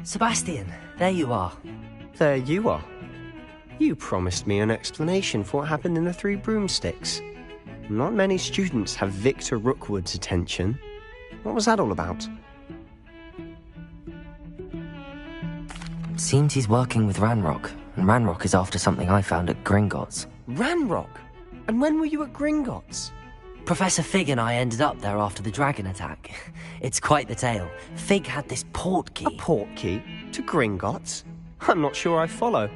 Sebastian, there you are. There you are. You promised me an explanation for what happened in the Three Broomsticks. Not many students have Victor Rookwood's attention. What was that all about? Seems he's working with Ranrock, and Ranrock is after something I found at Gringotts. Ranrock? And when were you at Gringotts? Professor Fig and I ended up there after the dragon attack. It's quite the tale. Fig had this port key. A port key? To Gringotts? I'm not sure I follow.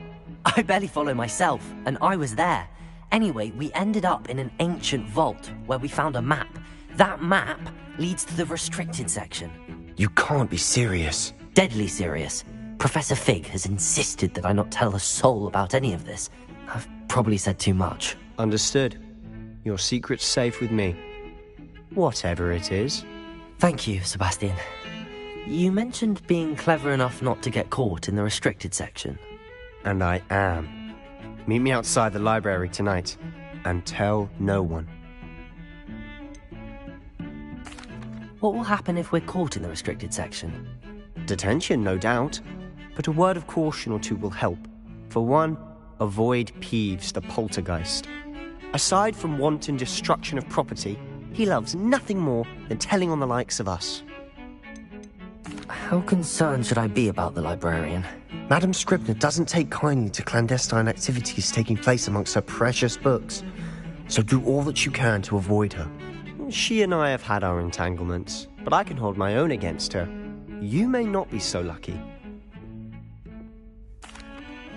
I barely follow myself, and I was there. Anyway, we ended up in an ancient vault where we found a map. That map leads to the restricted section. You can't be serious. Deadly serious. Professor Fig has insisted that I not tell a soul about any of this. I've probably said too much. Understood. Your secret's safe with me. Whatever it is. Thank you, Sebastian. You mentioned being clever enough not to get caught in the restricted section. And I am. Meet me outside the library tonight, and tell no one. What will happen if we're caught in the restricted section? Detention, no doubt. But a word of caution or two will help. For one, avoid Peeves the poltergeist. Aside from wanton destruction of property, he loves nothing more than telling on the likes of us. How concerned should I be about the librarian? Madame Scribner doesn't take kindly to clandestine activities taking place amongst her precious books, so do all that you can to avoid her. She and I have had our entanglements, but I can hold my own against her. You may not be so lucky.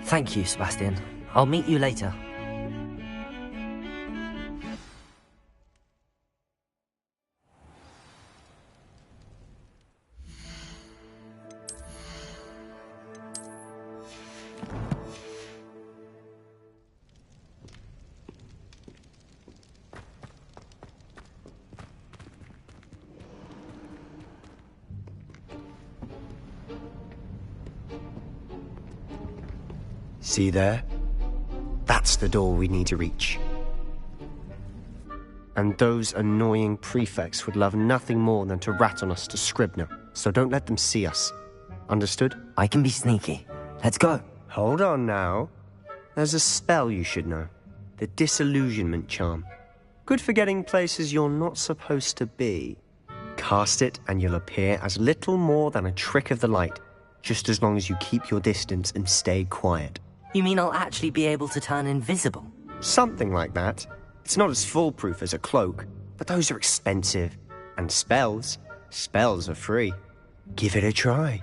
Thank you, Sebastian. I'll meet you later. See there? That's the door we need to reach. And those annoying prefects would love nothing more than to rat on us to Scribner, so don't let them see us. Understood? I can be sneaky. Let's go. Hold on now. There's a spell you should know. The Disillusionment Charm. Good for getting places you're not supposed to be. Cast it and you'll appear as little more than a trick of the light, just as long as you keep your distance and stay quiet. You mean I'll actually be able to turn invisible? Something like that. It's not as foolproof as a cloak, but those are expensive. And spells are free. Give it a try.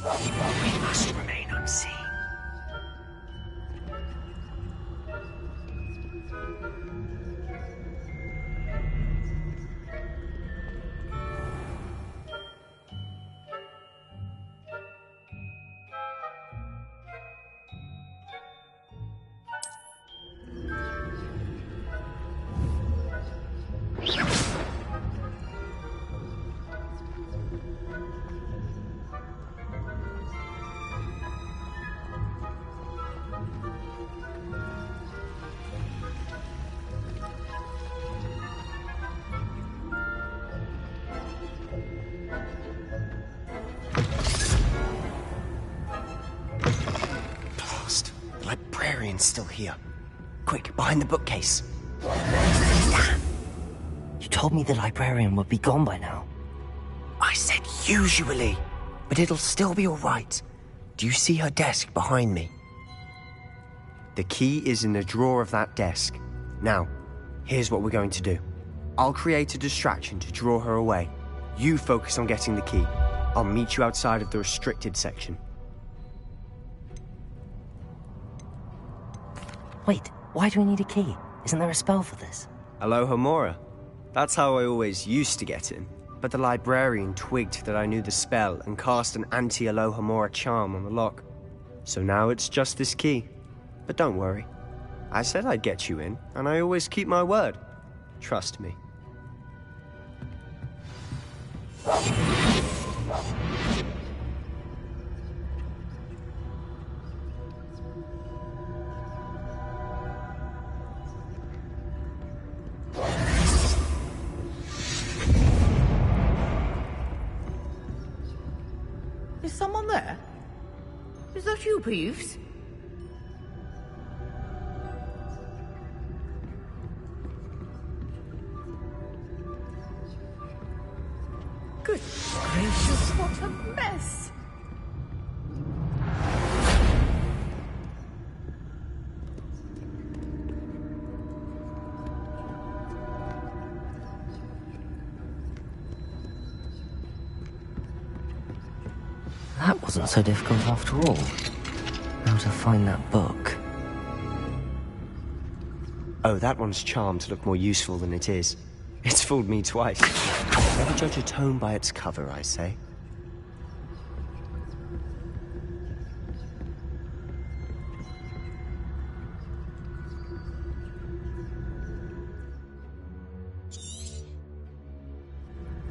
We must remain unseen. Librarian's still here. Quick, behind the bookcase. You told me the librarian would be gone by now. I said usually, but it'll still be all right. Do you see her desk behind me? The key is in the drawer of that desk. Now, here's what we're going to do. I'll create a distraction to draw her away. You focus on getting the key. I'll meet you outside of the restricted section. Wait, why do we need a key? Isn't there a spell for this? Alohomora. That's how I always used to get in. But the librarian twigged that I knew the spell and cast an anti-Alohomora charm on the lock. So now it's just this key. But don't worry. I said I'd get you in, and I always keep my word. Trust me. Is someone there? Is that you, Peeves? Good gracious, what a mess! That wasn't so difficult after all. How to find that book. Oh, that one's charmed to look more useful than it is. It's fooled me twice. Never judge a tome by its cover, I say.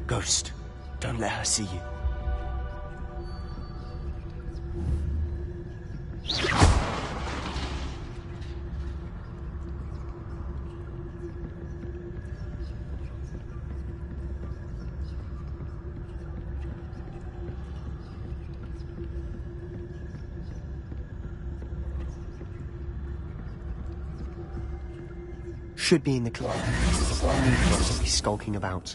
Ghost, don't let her see you. Should be in the club. No need for us to be skulking about.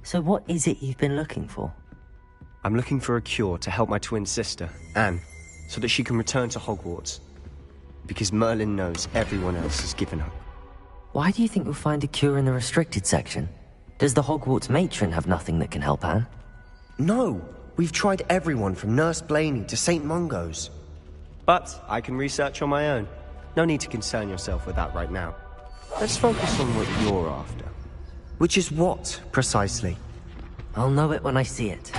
So what is it you've been looking for? I'm looking for a cure to help my twin sister, Anne, so that she can return to Hogwarts. Because Merlin knows everyone else has given up. Why do you think you'll find a cure in the restricted section? Does the Hogwarts matron have nothing that can help Anne? No! We've tried everyone from Nurse Blaney to St. Mungo's. But I can research on my own. No need to concern yourself with that right now. Let's focus on what you're after. Which is what, precisely? I'll know it when I see it.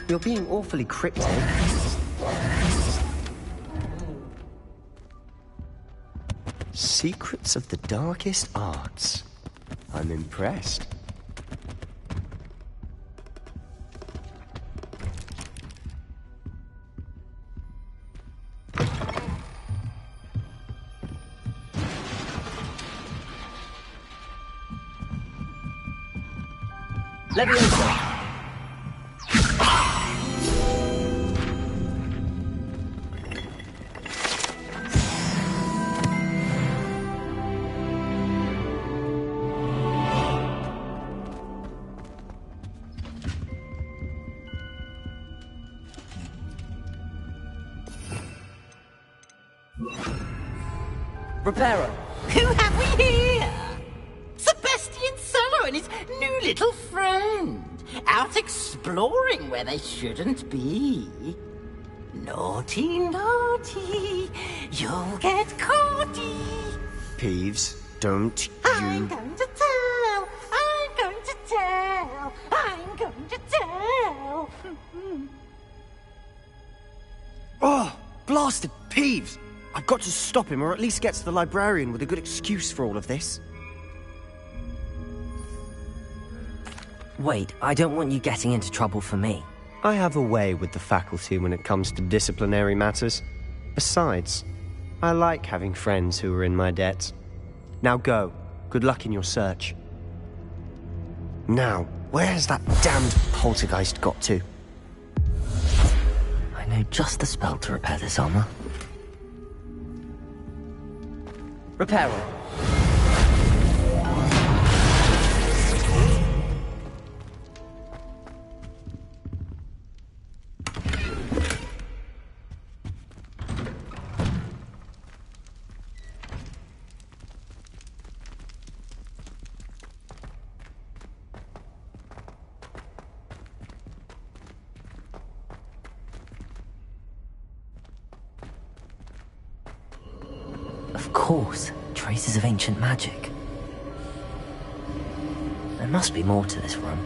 You're being awfully cryptic. Secrets of the darkest arts. I'm impressed. Leviosa! Reparo! Who have we here? Sebastian Sallow and his new little friend. Out exploring where they shouldn't be. Naughty, naughty. You'll get caughty. Peeves, don't I'm you... going to tell. I'm going to tell. I'm going to tell. Oh, blasted Peeves! I've got to stop him, or at least get to the librarian with a good excuse for all of this. Wait, I don't want you getting into trouble for me. I have a way with the faculty when it comes to disciplinary matters. Besides, I like having friends who are in my debt. Now go. Good luck in your search. Now, where's that damned poltergeist got to? I know just the spell to repair this armor. Reparo. Of course, traces of ancient magic. There must be more to this room.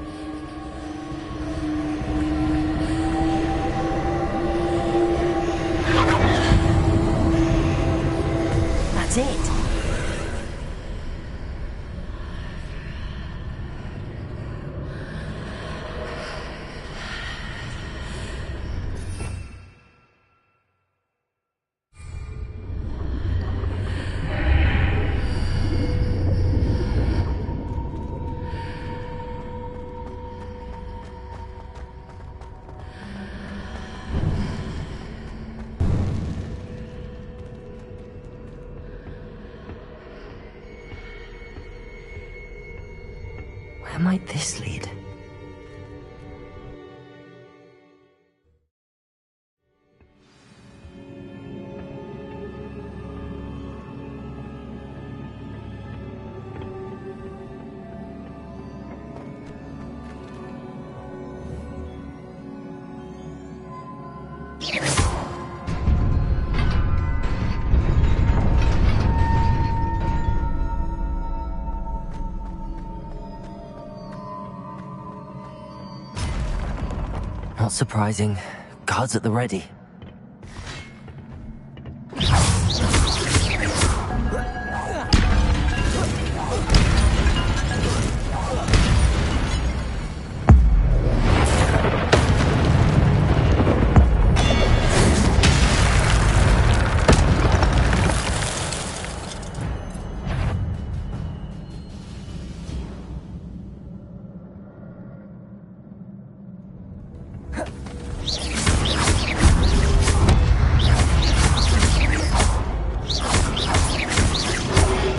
Where might this lead? Not surprising. Guards at the ready.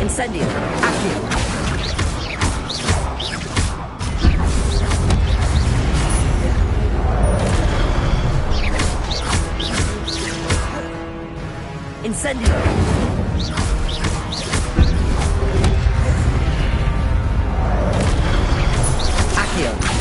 Incendio. Accio. Incendio. Accio.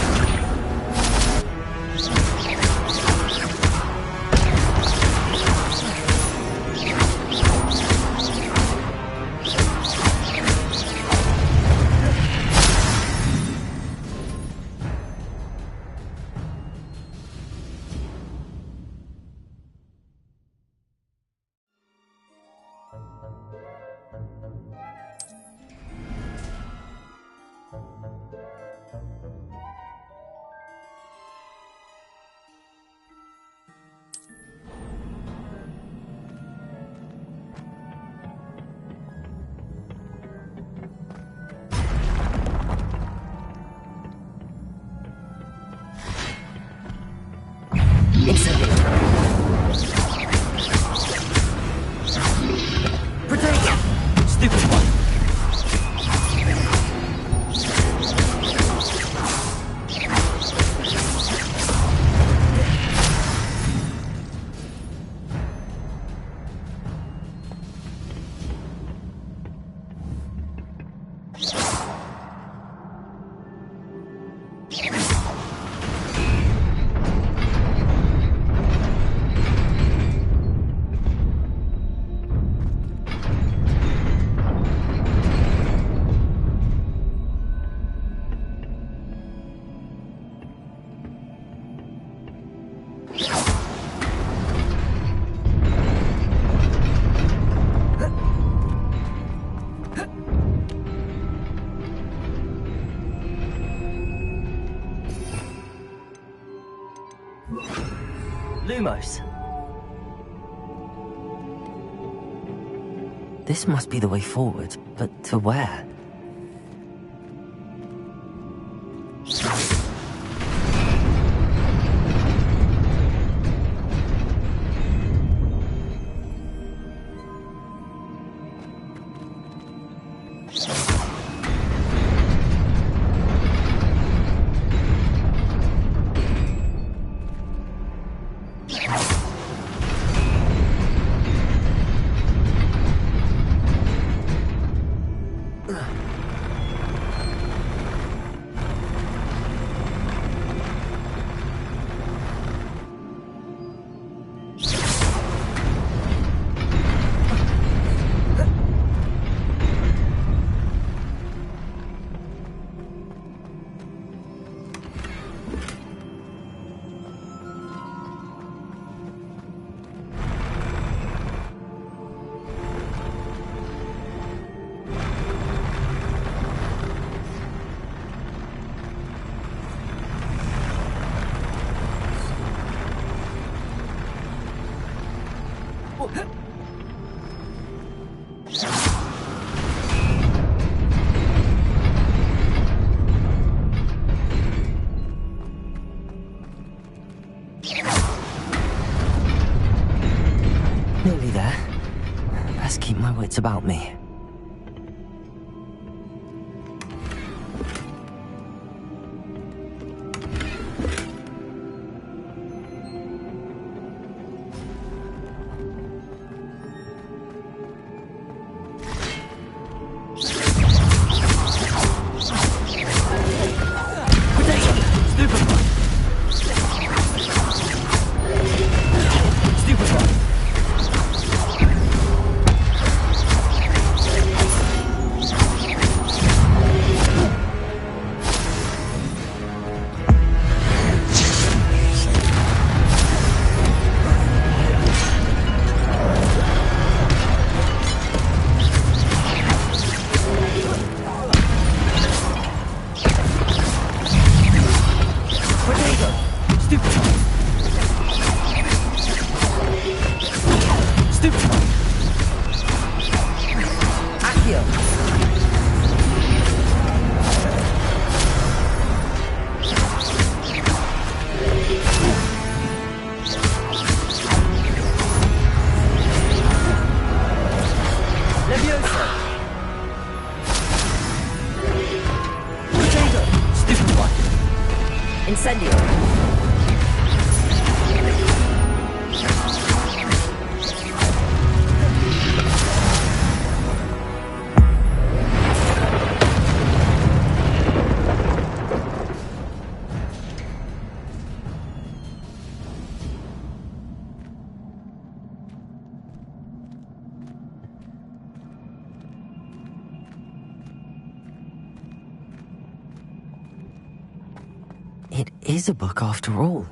Lumos. This must be the way forward, but to where? Nearly there. Best keep my wits about me. is a book after all.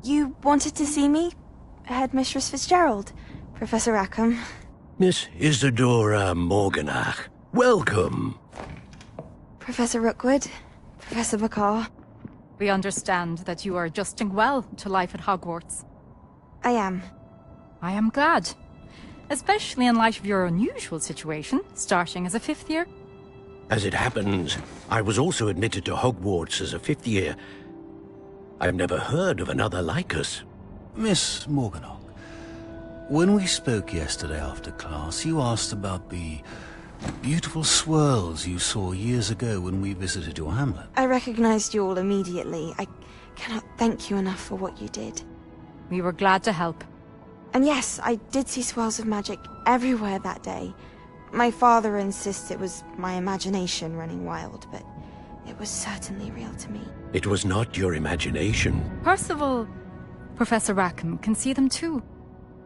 You wanted to see me? Headmistress Fitzgerald? Professor Rackham? Miss Isadora Morganach, welcome. Professor Rookwood? Professor McCaw? We understand that you are adjusting well to life at Hogwarts. I am. I am glad. Especially in light of your unusual situation, starting as a 5th year. As it happens, I was also admitted to Hogwarts as a 5th year. I've never heard of another like us. Miss Morganach, when we spoke yesterday after class, you asked about the beautiful swirls you saw years ago when we visited your hamlet. I recognized you all immediately. I cannot thank you enough for what you did. We were glad to help. And yes, I did see swirls of magic everywhere that day. My father insists it was my imagination running wild, but it was certainly real to me. It was not your imagination. Percival, Professor Rackham can see them too.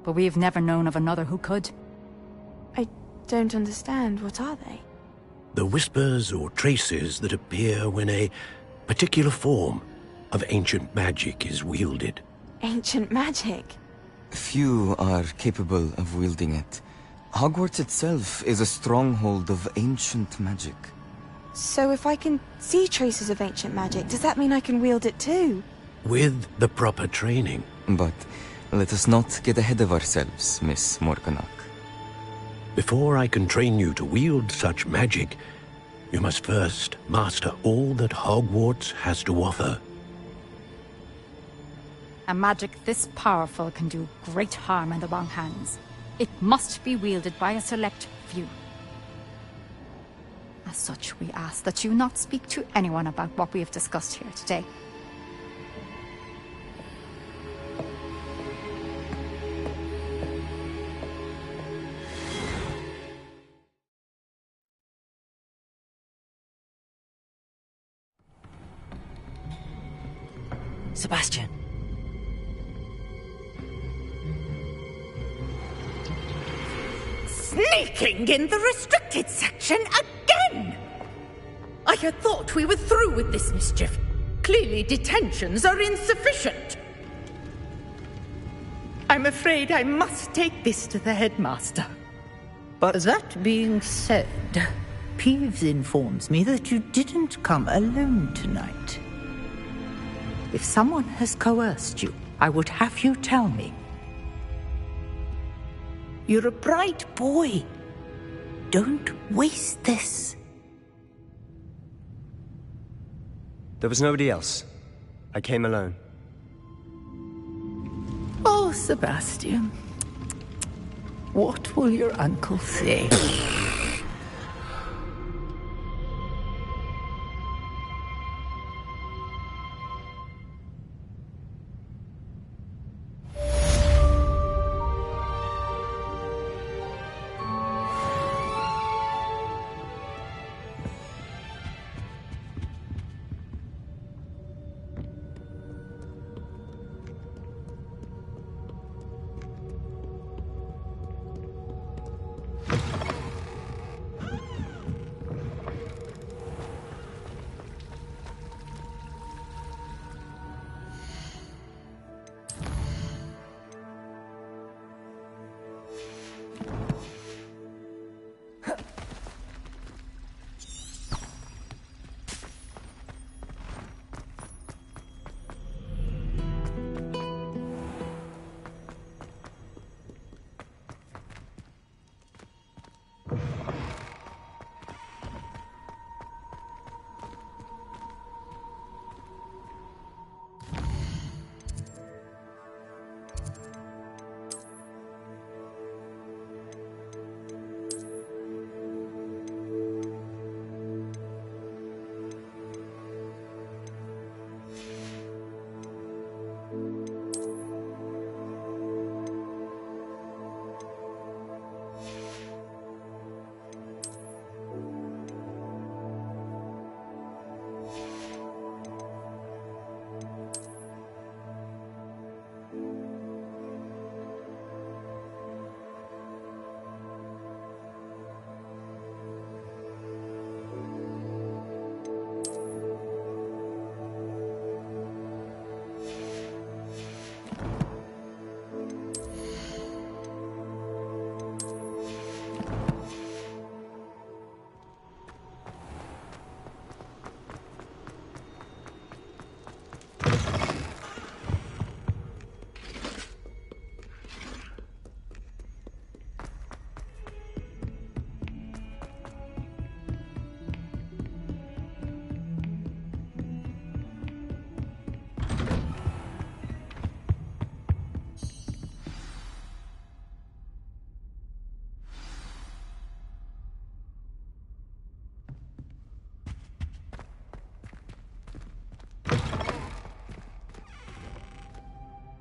But we have never known of another who could. I don't understand. What are they? The whispers or traces that appear when a particular form of ancient magic is wielded. Ancient magic? Few are capable of wielding it. Hogwarts itself is a stronghold of ancient magic. So if I can see traces of ancient magic, does that mean I can wield it too? With the proper training. But let us not get ahead of ourselves, Miss Morganach. Before I can train you to wield such magic, you must first master all that Hogwarts has to offer. A magic this powerful can do great harm in the wrong hands. It must be wielded by a select few. As such, we ask that you not speak to anyone about what we have discussed here today. Sebastian. Sneaking in the restricted section again! I had thought we were through with this mischief. Clearly detentions are insufficient. I'm afraid I must take this to the headmaster. But that being said, Peeves informs me that you didn't come alone tonight. If someone has coerced you, I would have you tell me. You're a bright boy. Don't waste this. There was nobody else. I came alone. Oh, Sebastian. What will your uncle say?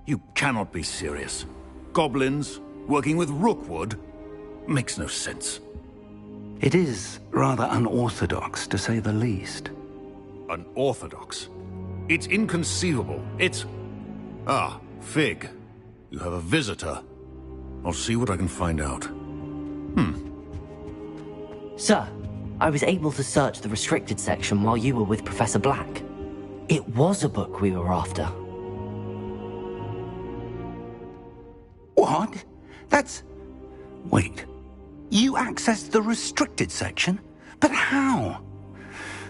You cannot be serious. Goblins working with Rookwood? Makes no sense. It is rather unorthodox, to say the least. Unorthodox? It's inconceivable. It's... Ah, Fig. You have a visitor. I'll see what I can find out. Sir, I was able to search the restricted section while you were with Professor Black. It was a book we were after. What? That's... Wait. You accessed the restricted section? But how?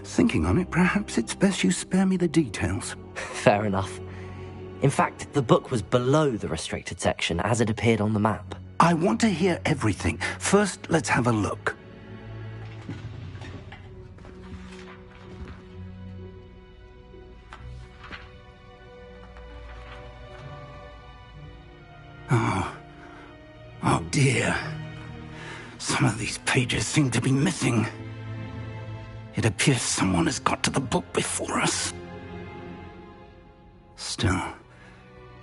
Thinking on it, perhaps it's best you spare me the details. Fair enough. In fact, the book was below the restricted section as it appeared on the map. I want to hear everything. First, let's have a look. Oh dear. Some of these pages seem to be missing. It appears someone has got to the book before us. Still,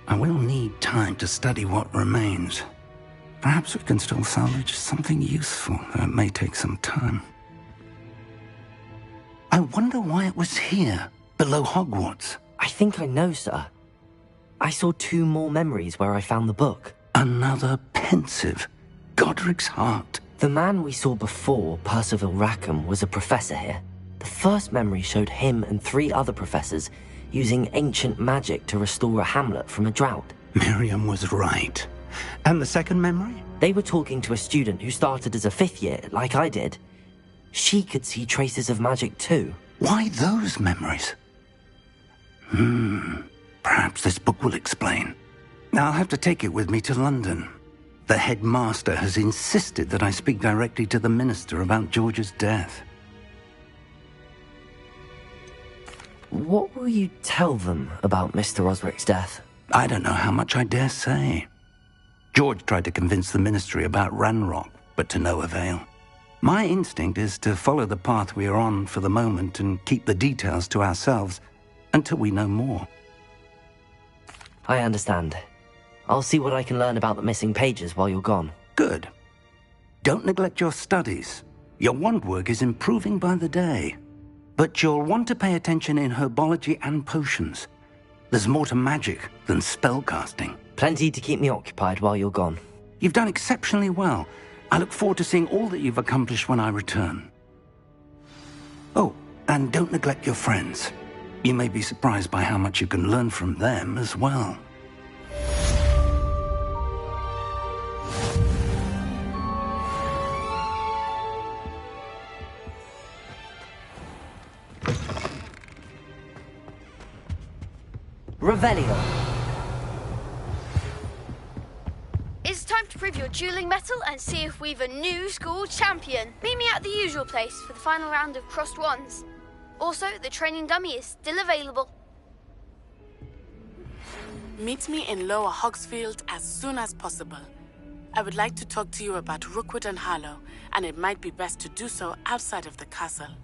I will need time to study what remains. Perhaps we can still salvage something useful, though it may take some time. I wonder why it was here, below Hogwarts. I think I know, sir. I saw 2 more memories where I found the book. Another pensive. Godric's heart. The man we saw before, Percival Rackham, was a professor here. The first memory showed him and 3 other professors using ancient magic to restore a hamlet from a drought. Miriam was right. And the second memory? They were talking to a student who started as a 5th year, like I did. She could see traces of magic too. Why those memories? Perhaps this book will explain. I'll have to take it with me to London. The headmaster has insisted that I speak directly to the minister about George's death. What will you tell them about Mr. Osric's death? I don't know how much I dare say. George tried to convince the ministry about Ranrock, but to no avail. My instinct is to follow the path we are on for the moment and keep the details to ourselves until we know more. I understand. I'll see what I can learn about the missing pages while you're gone. Good. Don't neglect your studies. Your wand work is improving by the day. But you'll want to pay attention in herbology and potions. There's more to magic than spellcasting. Plenty to keep me occupied while you're gone. You've done exceptionally well. I look forward to seeing all that you've accomplished when I return. Oh, and don't neglect your friends. You may be surprised by how much you can learn from them as well. Revelio. It's time to prove your dueling mettle and see if we've a new school champion. Meet me at the usual place for the final round of crossed wands. Also, the training dummy is still available. Meet me in Lower Hogsfield as soon as possible. I would like to talk to you about Rookwood and Harlow, and it might be best to do so outside of the castle.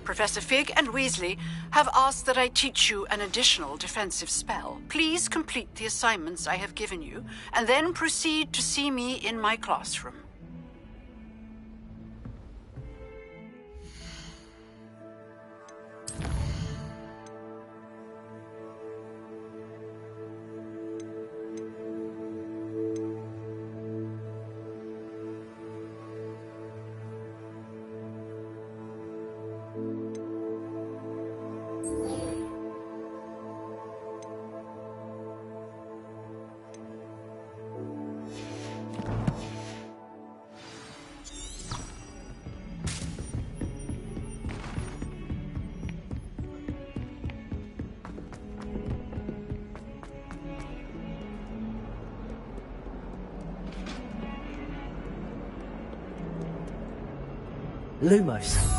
Professor Fig and Weasley have asked that I teach you an additional defensive spell. Please complete the assignments I have given you, and then proceed to see me in my classroom. Lumos.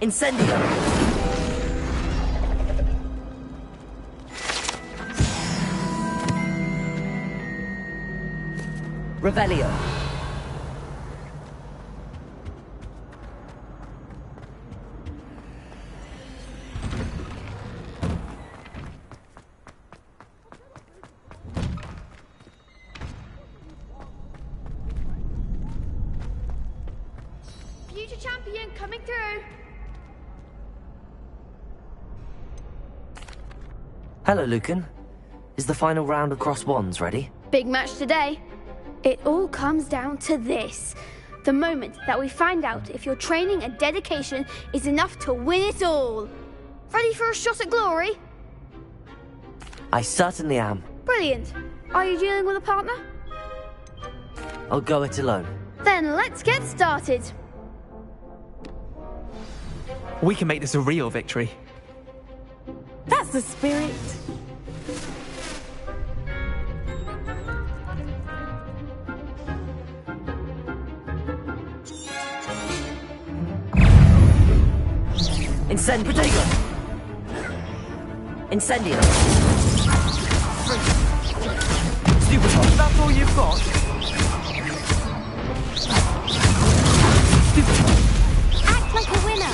Incendio! Revelio. Hello, Lucan. Is the final round across wands ready? Big match today. It all comes down to this. The moment that we find out if your training and dedication is enough to win it all. Ready for a shot at glory? I certainly am. Brilliant. Are you dealing with a partner? I'll go it alone. Then let's get started. We can make this a real victory. That's the spirit. Incendio! Potato! Incendio! Stupid one. That's all you've got? Stupid one. Act like a winner.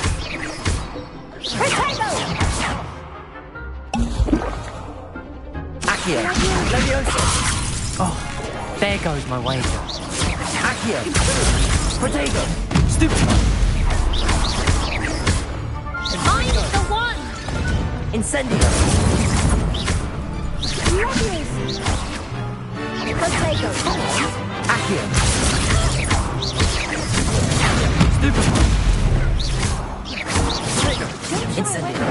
Potato! Accio! Leviosa! Oh, there goes my wager. Accio! Potato! Stupid one. I'm the one! Incendio! Glorious! Potato! Accio! Stupid one. Incendio!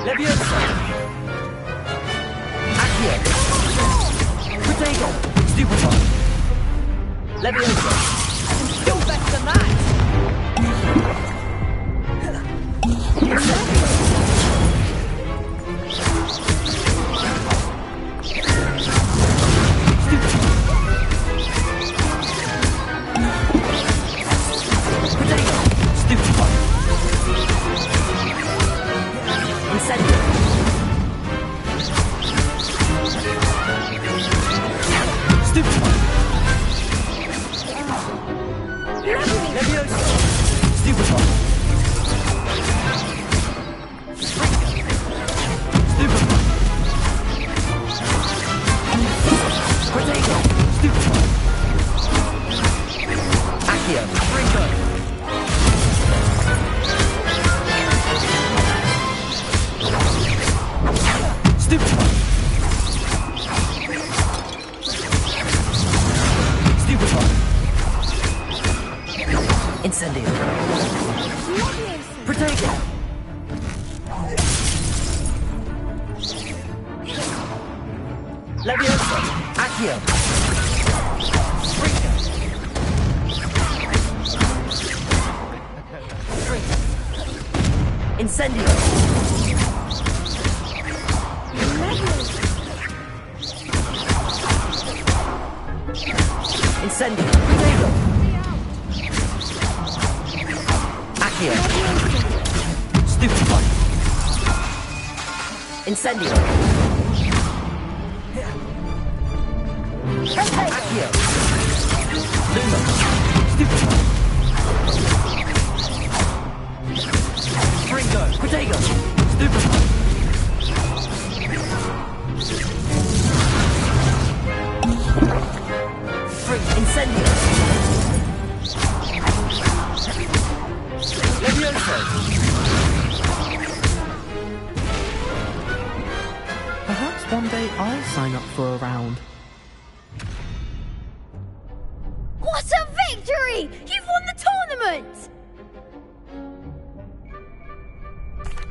Leviosa! Accio! Potato! Stupid one. Leviosa! You're better than that! Incendio! Potato! Leviosa! Accio! Incendio! Incendio! Potato! Accio! Stupid one! Incendio! Accio! Luma! Stupid one! Ringo! Potato! Stupid one! Incendio! Leviosa! Perhaps one day I'll sign up for a round. What a victory! You've won the tournament!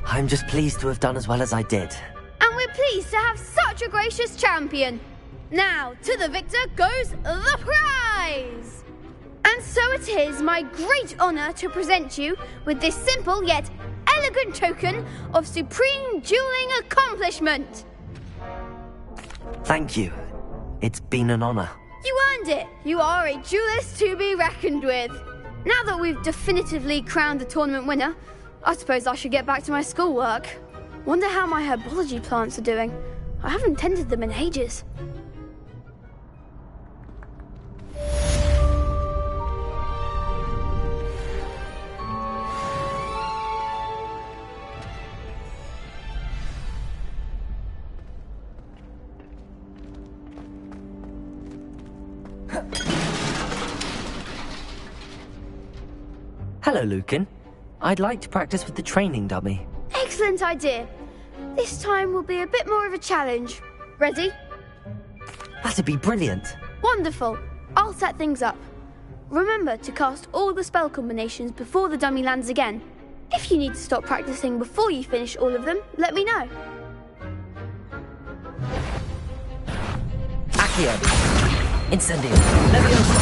I'm just pleased to have done as well as I did. And we're pleased to have such a gracious champion. Now, to the victor goes the prize! And so it is my great honour to present you with this simple yet elegant token of supreme dueling accomplishment. Thank you. It's been an honour. You earned it. You are a duelist to be reckoned with. Now that we've definitively crowned the tournament winner, I suppose I should get back to my schoolwork. Wonder how my herbology plants are doing. I haven't tended them in ages. Hello, Lucan. I'd like to practice with the training dummy. Excellent idea. This time will be a bit more of a challenge. Ready? That'd be brilliant. Wonderful. I'll set things up. Remember to cast all the spell combinations before the dummy lands again. If you need to stop practicing before you finish all of them, let me know. Accio. Incendio. Leviosa.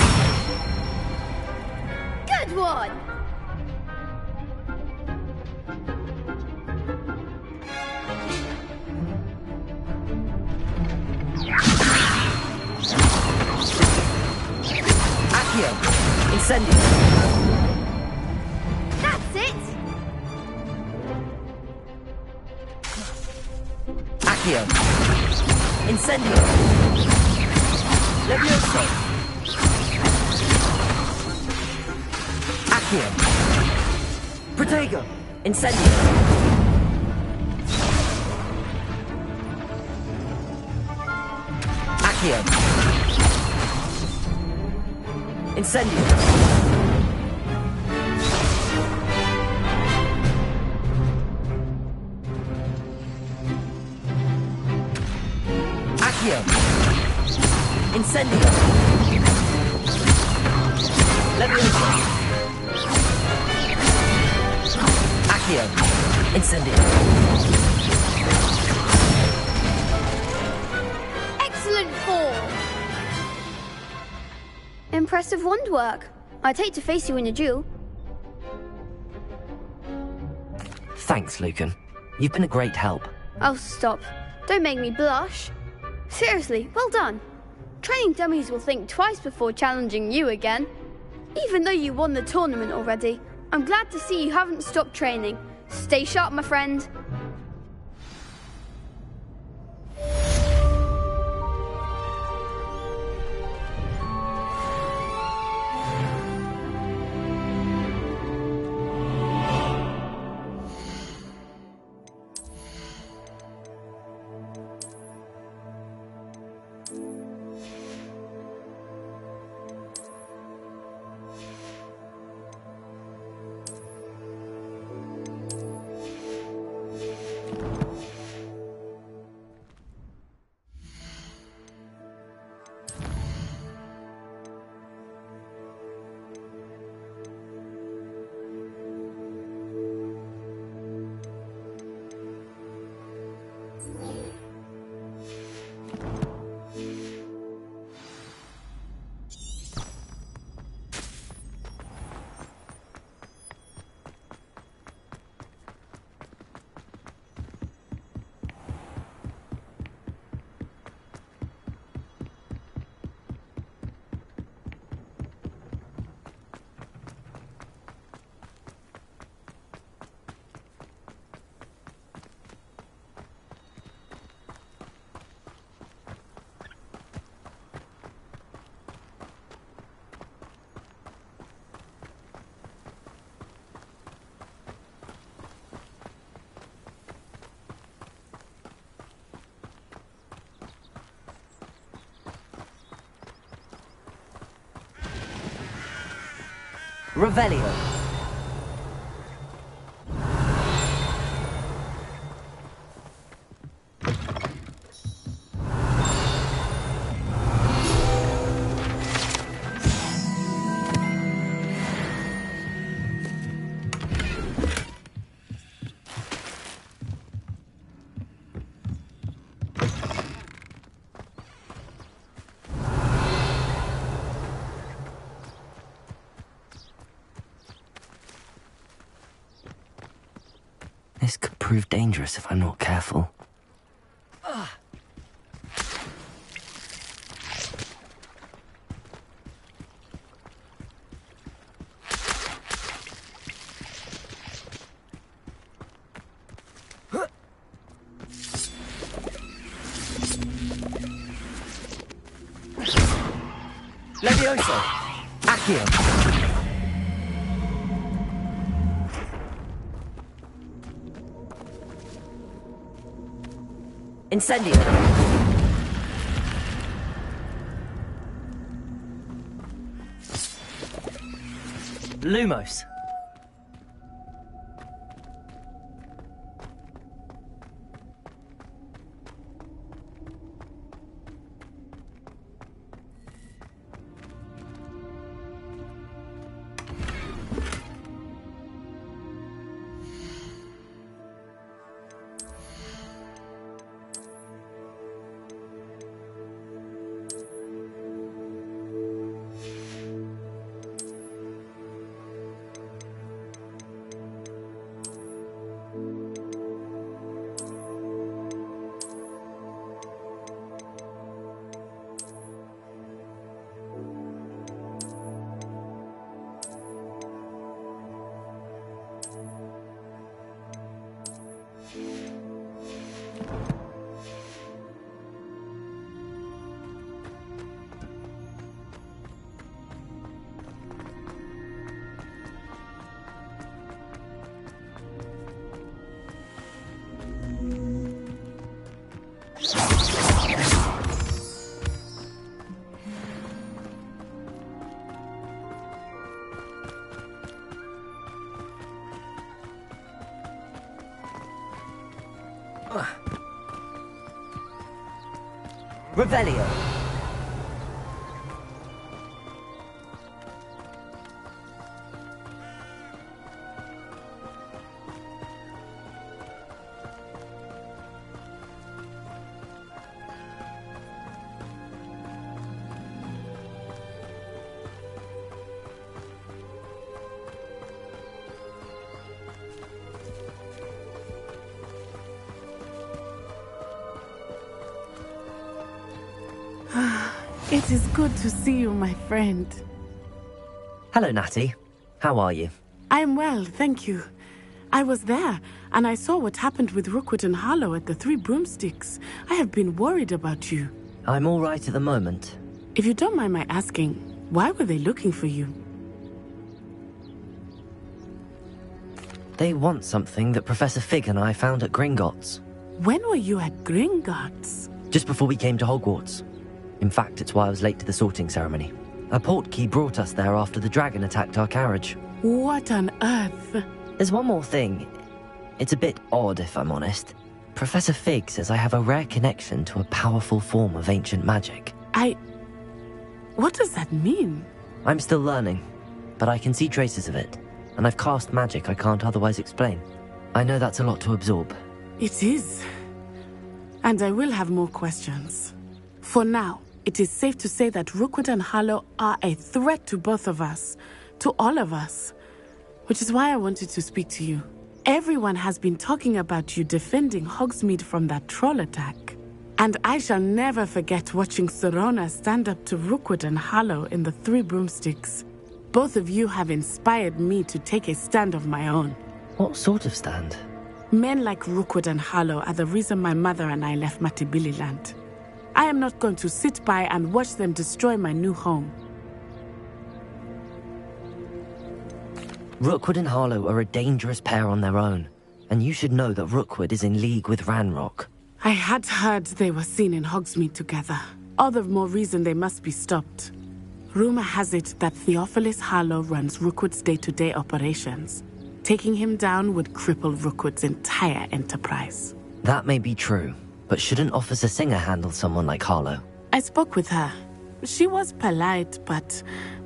Good one! Accio. Incendio. That's it! Accio. Incendio. Leviosa. Accio. Protego. Incendio. Accio. Incendio. Accio. Incendio. Leviosa. Accio. Incendio. Excellent form! Impressive wand work. I'd hate to face you in a duel. Thanks, Lucan. You've been a great help. Oh, stop. Don't make me blush. Seriously, well done. Training dummies will think twice before challenging you again. Even though you won the tournament already, I'm glad to see you haven't stopped training. Stay sharp, my friend. Revelio. This could prove dangerous if I'm not careful. Leviosa! Accio! Incendio! Lumos! Revelio. It is good to see you, my friend. Hello, Natty. How are you? I am well, thank you. I was there, and I saw what happened with Rookwood and Harlow at the Three Broomsticks. I have been worried about you. I'm all right at the moment. If you don't mind my asking, why were they looking for you? They want something that Professor Fig and I found at Gringotts. When were you at Gringotts? Just before we came to Hogwarts. In fact, it's why I was late to the sorting ceremony. A portkey brought us there after the dragon attacked our carriage. What on earth? There's one more thing. It's a bit odd, if I'm honest. Professor Fig says I have a rare connection to a powerful form of ancient magic. What does that mean? I'm still learning, but I can see traces of it, and I've cast magic I can't otherwise explain. I know that's a lot to absorb. It is. And I will have more questions. For now, it is safe to say that Rookwood and Harlow are a threat to both of us, to all of us, which is why I wanted to speak to you. Everyone has been talking about you defending Hogsmeade from that troll attack. And I shall never forget watching Serona stand up to Rookwood and Harlow in the Three Broomsticks. Both of you have inspired me to take a stand of my own. What sort of stand? Men like Rookwood and Harlow are the reason my mother and I left Matibililand. I am not going to sit by and watch them destroy my new home. Rookwood and Harlow are a dangerous pair on their own, and you should know that Rookwood is in league with Ranrock. I had heard they were seen in Hogsmeade together. All the more reason they must be stopped. Rumor has it that Theophilus Harlow runs Rookwood's day-to-day operations. Taking him down would cripple Rookwood's entire enterprise. That may be true, but shouldn't Officer Singer handle someone like Harlow? I spoke with her. She was polite, but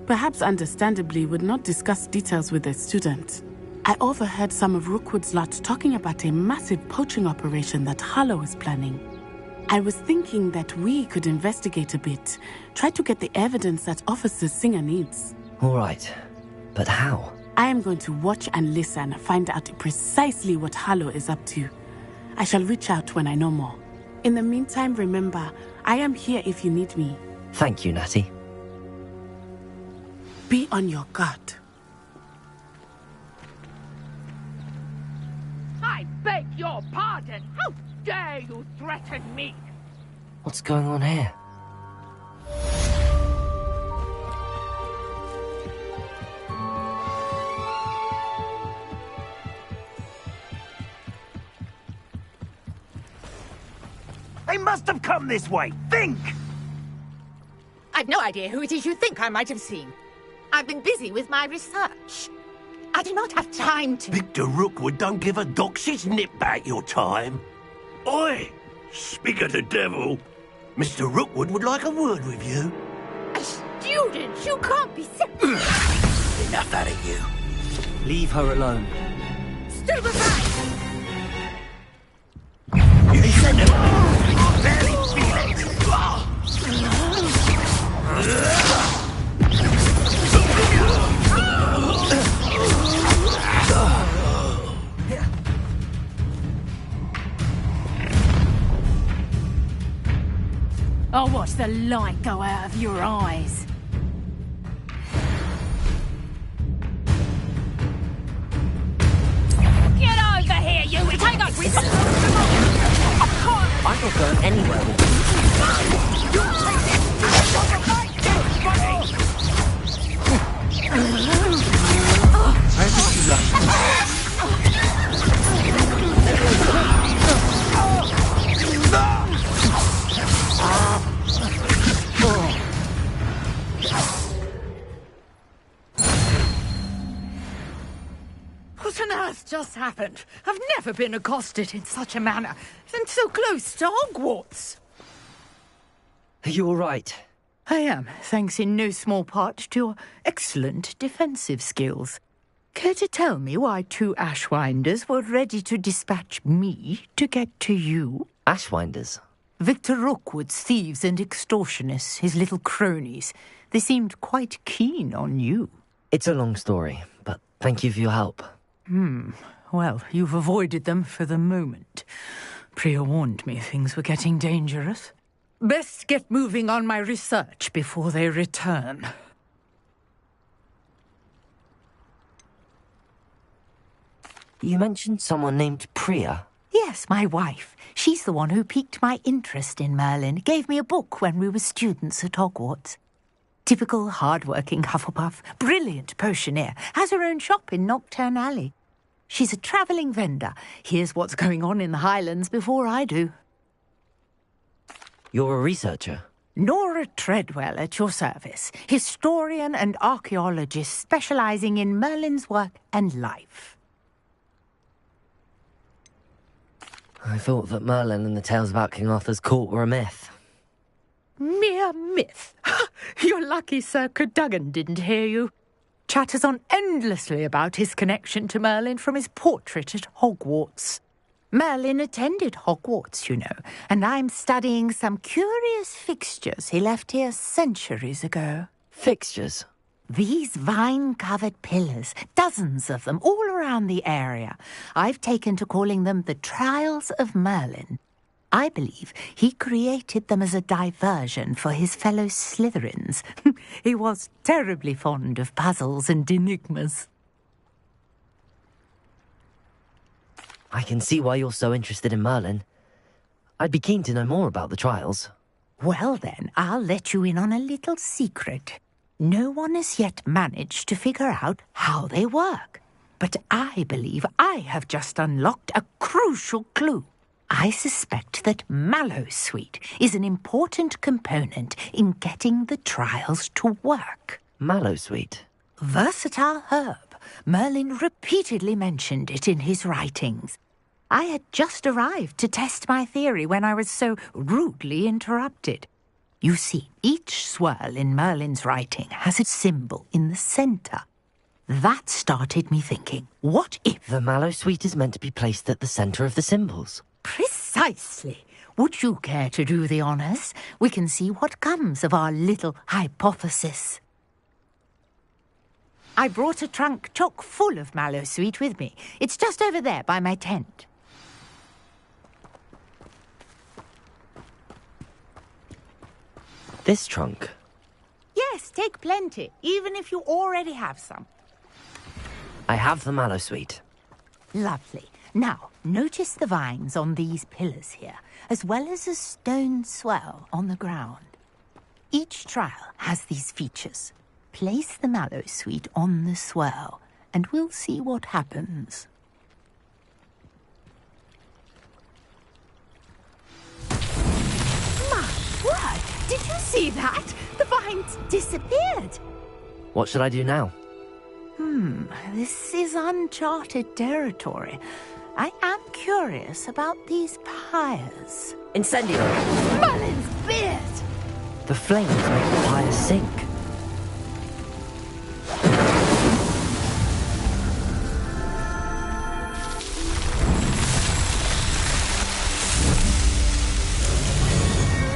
perhaps understandably would not discuss details with a student. I overheard some of Rookwood's lot talking about a massive poaching operation that Harlow is planning. I was thinking that we could investigate a bit, try to get the evidence that Officer Singer needs. All right, but how? I am going to watch and listen, find out precisely what Harlow is up to. I shall reach out when I know more. In the meantime, remember, I am here if you need me. Thank you, Natty. Be on your guard. I beg your pardon. How dare you threaten me? What's going on here? They must have come this way. Think! I've no idea who it is you think I might have seen. I've been busy with my research. I do not have time to... Victor Rookwood don't give a doxy's nip back your time. Oi! Speak of the devil. Mr. Rookwood would like a word with you. A student? You can't be... Enough out of you. Leave her alone. Stupefy! You said it. I barely feel it. I'll watch the light go out of your eyes. Get over here, you! Take us! I'm not going anywhere with you. I think you lost. just happened? I've never been accosted in such a manner, and so close to Hogwarts. Are you all right? I am, thanks in no small part to your excellent defensive skills. Care to tell me why 2 Ashwinders were ready to dispatch me to get to you? Ashwinders? Victor Rookwood's thieves and extortionists, his little cronies. They seemed quite keen on you. It's a long story, but thank you for your help. Well, you've avoided them for the moment. Priya warned me things were getting dangerous. Best get moving on my research before they return. You mentioned someone named Priya. Yes, my wife. She's the one who piqued my interest in Merlin. Gave me a book when we were students at Hogwarts. Typical hard-working Hufflepuff, brilliant potioneer, has her own shop in Knockturn Alley. She's a travelling vendor. Hears what's going on in the Highlands before I do. You're a researcher? Nora Treadwell at your service, historian and archaeologist specialising in Merlin's work and life. I thought that Merlin and the tales about King Arthur's court were a myth. Mere myth. You're lucky Sir Cadogan didn't hear you. Chatters on endlessly about his connection to Merlin from his portrait at Hogwarts. Merlin attended Hogwarts, you know, and I'm studying some curious fixtures he left here centuries ago. Fixtures? These vine-covered pillars, dozens of them, all around the area. I've taken to calling them the Trials of Merlin. I believe he created them as a diversion for his fellow Slytherins. He was terribly fond of puzzles and enigmas. I can see why you're so interested in Merlin. I'd be keen to know more about the trials. Well then, I'll let you in on a little secret. No one has yet managed to figure out how they work. But I believe I have just unlocked a crucial clue. I suspect that Mallowsweet is an important component in getting the trials to work. Mallowsweet? Versatile herb. Merlin repeatedly mentioned it in his writings. I had just arrived to test my theory when I was so rudely interrupted. You see, each swirl in Merlin's writing has a symbol in the centre. That started me thinking, what if... The Mallowsweet is meant to be placed at the centre of the symbols. Precisely. Would you care to do the honours? We can see what comes of our little hypothesis. I brought a trunk chock full of Mallowsweet with me. It's just over there by my tent. This trunk? Yes, take plenty, even if you already have some. I have the Mallowsweet. Lovely. Now, notice the vines on these pillars here, as well as a stone swell on the ground. Each trial has these features. Place the Mallowsweet on the swell, and we'll see what happens. My word! Did you see that? The vines disappeared. What should I do now? This is uncharted territory. I am curious about these pyres. Incendio! Merlin's beard! The flames make the pyres sink.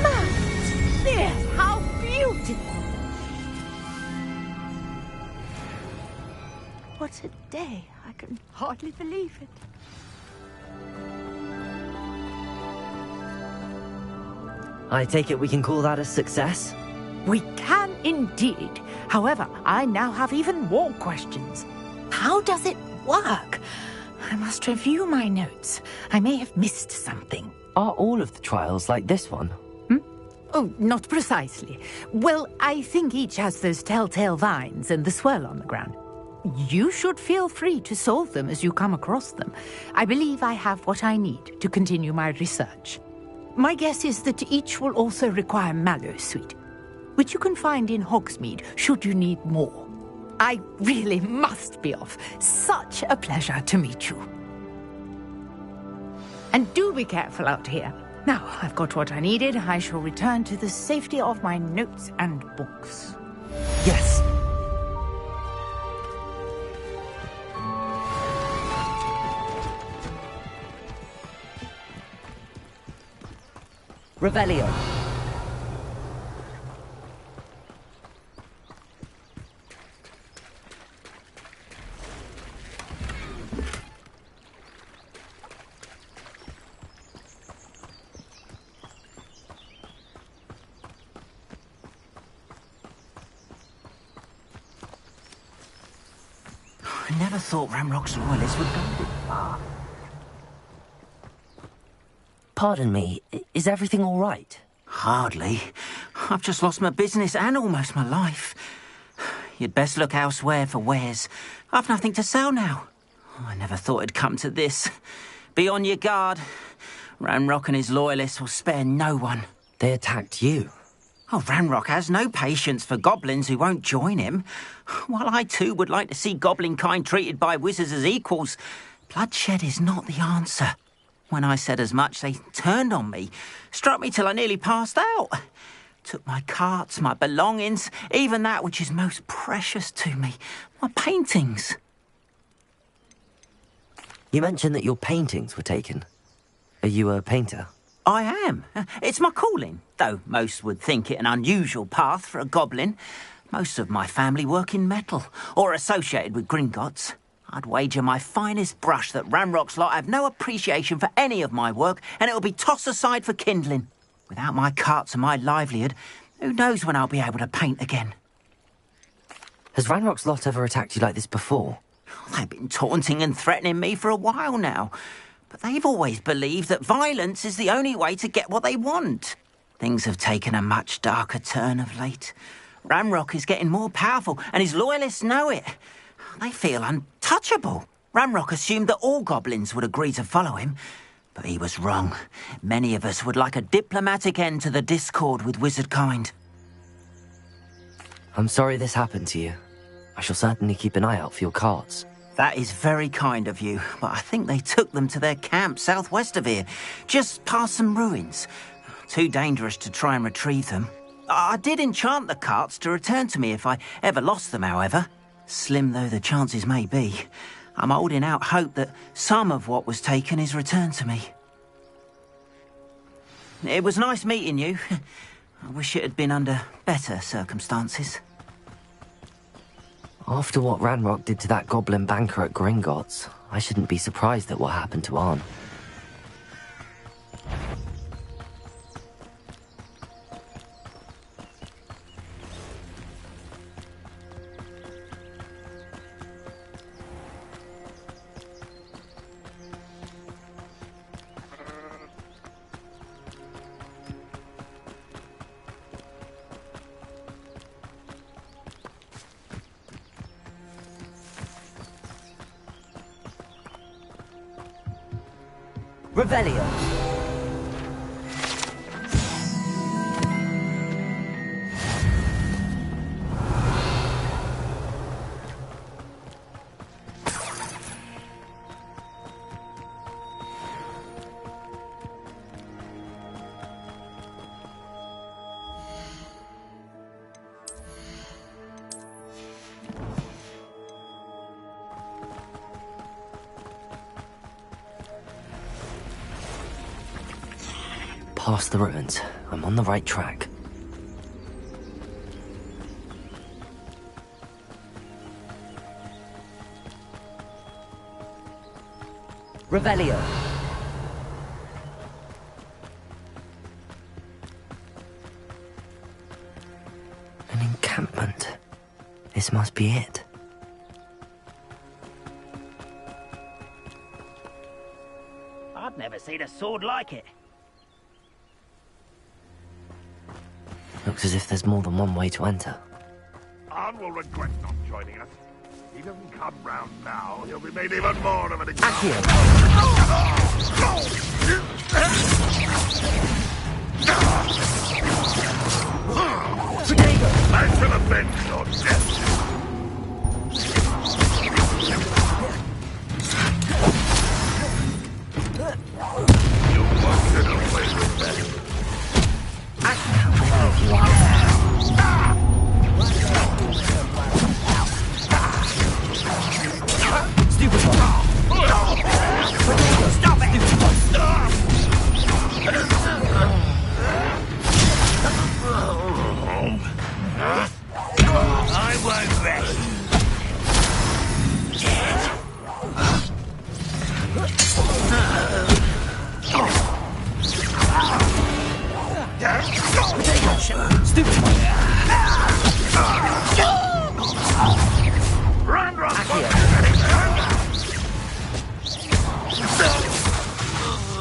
Merlin's beard! How beautiful! What a day. I can hardly believe it. I take it we can call that a success? We can indeed. However, I now have even more questions. How does it work? I must review my notes. I may have missed something. Are all of the trials like this one? Oh, not precisely. Well, I think each has those telltale vines and the swirl on the ground. You should feel free to solve them as you come across them. I believe I have what I need to continue my research. My guess is that each will also require Mallowsweet, which you can find in Hogsmeade should you need more. I really must be off. Such a pleasure to meet you. And do be careful out here. Now, I've got what I needed. I shall return to the safety of my notes and books. Yes. Revelio. I never thought Ranrock's loyalists would go this far. Pardon me, is everything all right? Hardly. I've just lost my business and almost my life. You'd best look elsewhere for wares. I've nothing to sell now. I never thought it'd come to this. Be on your guard. Ranrock and his loyalists will spare no one. They attacked you? Oh, Ranrock has no patience for goblins who won't join him. While I too would like to see goblin kind treated by wizards as equals, bloodshed is not the answer. When I said as much, they turned on me, struck me till I nearly passed out. Took my carts, my belongings, even that which is most precious to me, my paintings. You mentioned that your paintings were taken. Are you a painter? I am. It's my calling, though most would think it an unusual path for a goblin. Most of my family work in metal, or associated with Gringotts. I'd wager my finest brush that Ranrock's lot have no appreciation for any of my work, and it'll be tossed aside for kindling. Without my carts and my livelihood, who knows when I'll be able to paint again? Has Ranrock's lot ever attacked you like this before? They've been taunting and threatening me for a while now. But they've always believed that violence is the only way to get what they want. Things have taken a much darker turn of late. Ranrock is getting more powerful, and his loyalists know it. They feel untouchable. Ranrock assumed that all goblins would agree to follow him, but he was wrong. Many of us would like a diplomatic end to the discord with wizard kind. I'm sorry this happened to you. I shall certainly keep an eye out for your carts. That is very kind of you, but I think they took them to their camp southwest of here, just past some ruins. Too dangerous to try and retrieve them. I did enchant the carts to return to me if I ever lost them, however. Slim though the chances may be, I'm holding out hope that some of what was taken is returned to me. It was nice meeting you. I wish it had been under better circumstances. After what Ranrock did to that goblin banker at Gringotts, I shouldn't be surprised at what happened to Arn. Revelio. Past the ruins. I'm on the right track. Revelio. An encampment. This must be it. I've never seen a sword like it. Looks as if there's more than one way to enter. Arn will regret not joining us. If he doesn't come round now, he'll be made even more of an example. I shall avenge your death.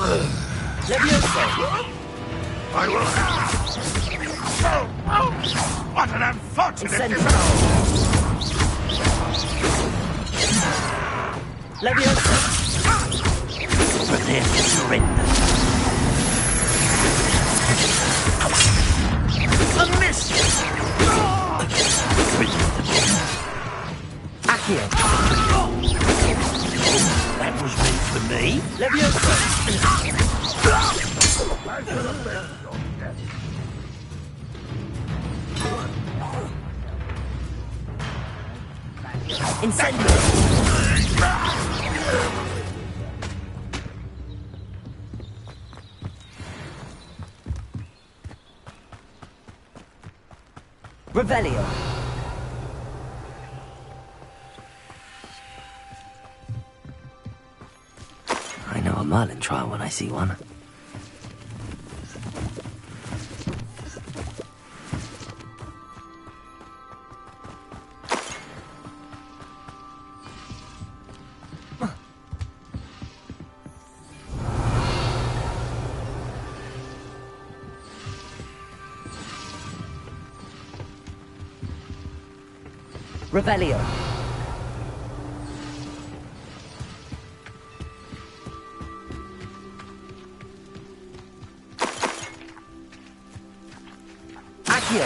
Levioso! I will have! Oh! What an unfortunate Levioso! Prepare to surrender. A miss! Accio! That was meant for me. Levioso! Incendio! Revelio! I know a Merlin trial when I see one. Revelio. Accio.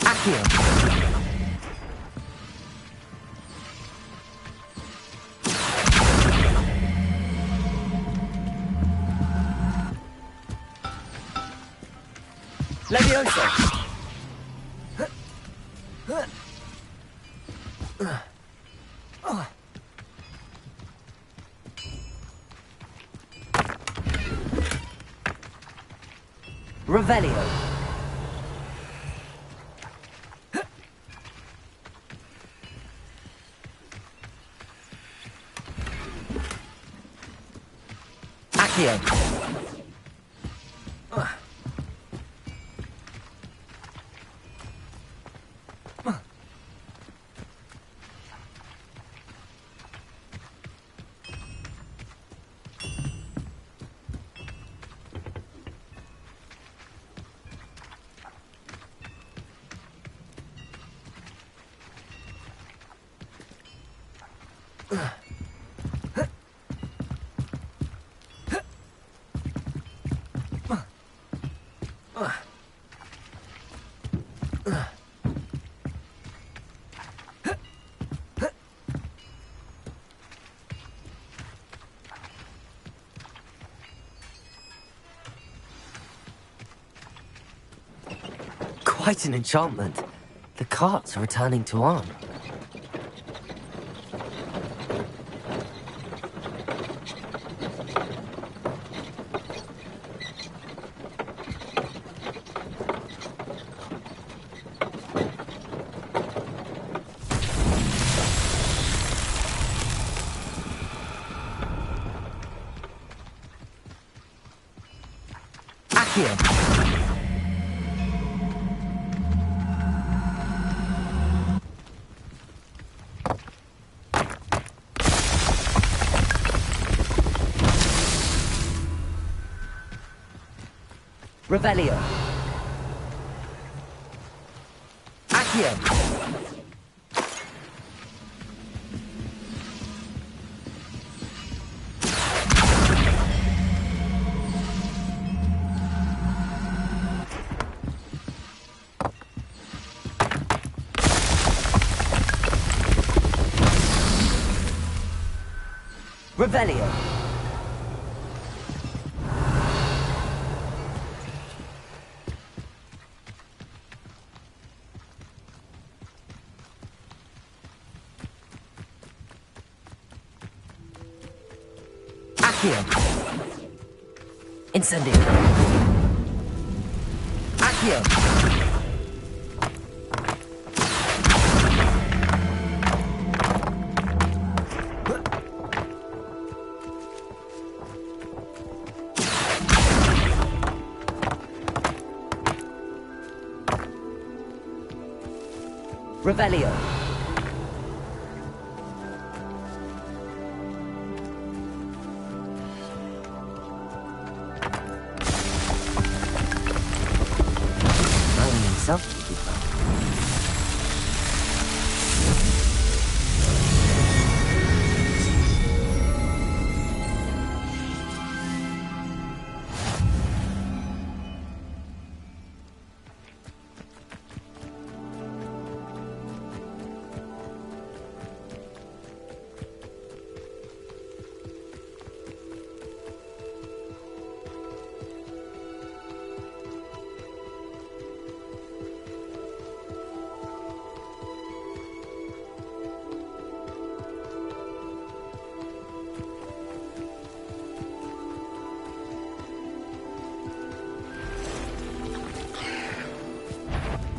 Accio. Levioso! Revelio! Accio! Quite an enchantment. The carts are returning to Arn. Accio! Revelio. Accio. Revelio. Accio. Incendio. Accio. Revelio. Merlin himself would be proud.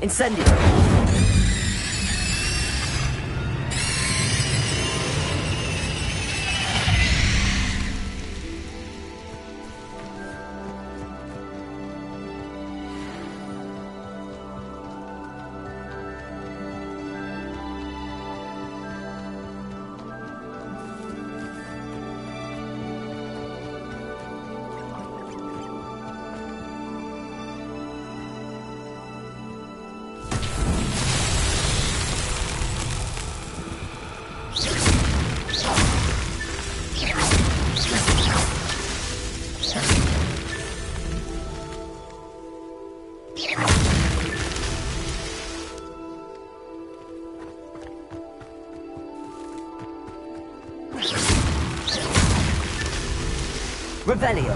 Incendio! Revelio.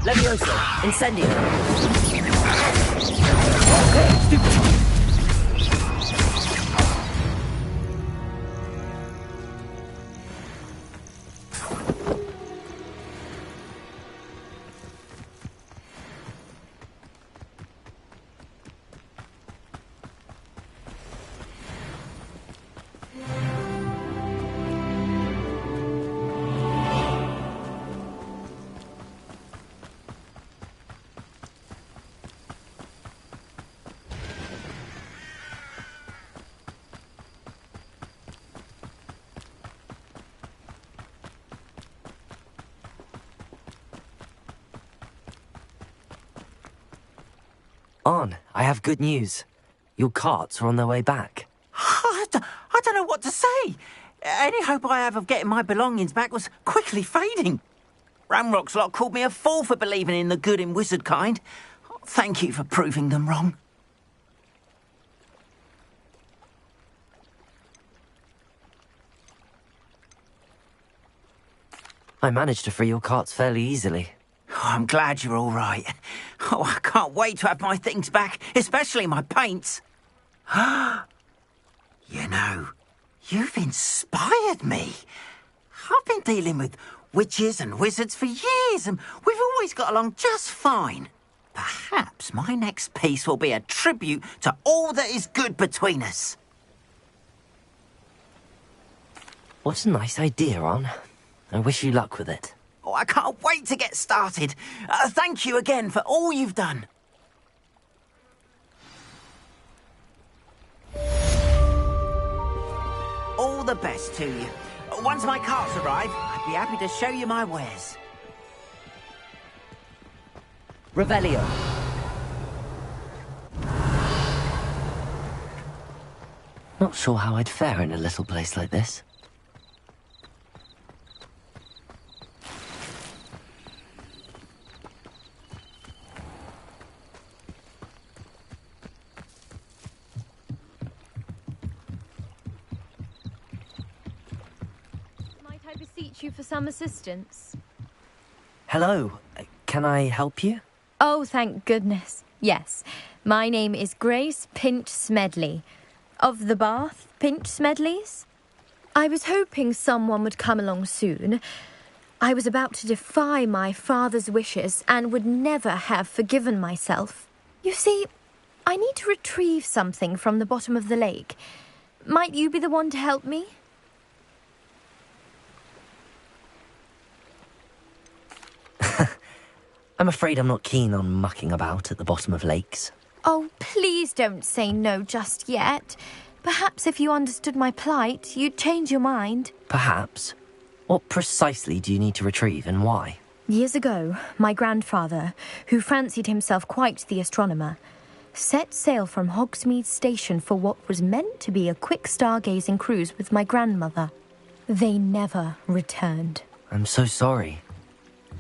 Levioso, Incendio. On, I have good news. Your carts are on their way back. I don't know what to say. Any hope I have of getting my belongings back was quickly fading. Ramrock's lot called me a fool for believing in the good in wizard kind. Thank you for proving them wrong. I managed to free your carts fairly easily. Oh, I'm glad you're all right. Oh, I can't wait to have my things back, especially my paints. You know, you've inspired me. I've been dealing with witches and wizards for years, and we've always got along just fine. Perhaps my next piece will be a tribute to all that is good between us. What a nice idea, On. I wish you luck with it. Oh, I can't wait to get started. Thank you again for all you've done. All the best to you. Once my carts arrive, I'd be happy to show you my wares. Revelio. Not sure how I'd fare in a little place like this. I beseech you for some assistance? Hello, can I help you? Oh, thank goodness. Yes, my name is Grace Pinch Smedley, of the Bath Pinch Smedleys. I was hoping someone would come along soon. I was about to defy my father's wishes and would never have forgiven myself. You see, I need to retrieve something from the bottom of the lake. Might you be the one to help me? I'm afraid I'm not keen on mucking about at the bottom of lakes. Oh, please don't say no just yet. Perhaps if you understood my plight, you'd change your mind. Perhaps. What precisely do you need to retrieve and why? Years ago, my grandfather, who fancied himself quite the astronomer, set sail from Hogsmeade Station for what was meant to be a quick stargazing cruise with my grandmother. They never returned. I'm so sorry.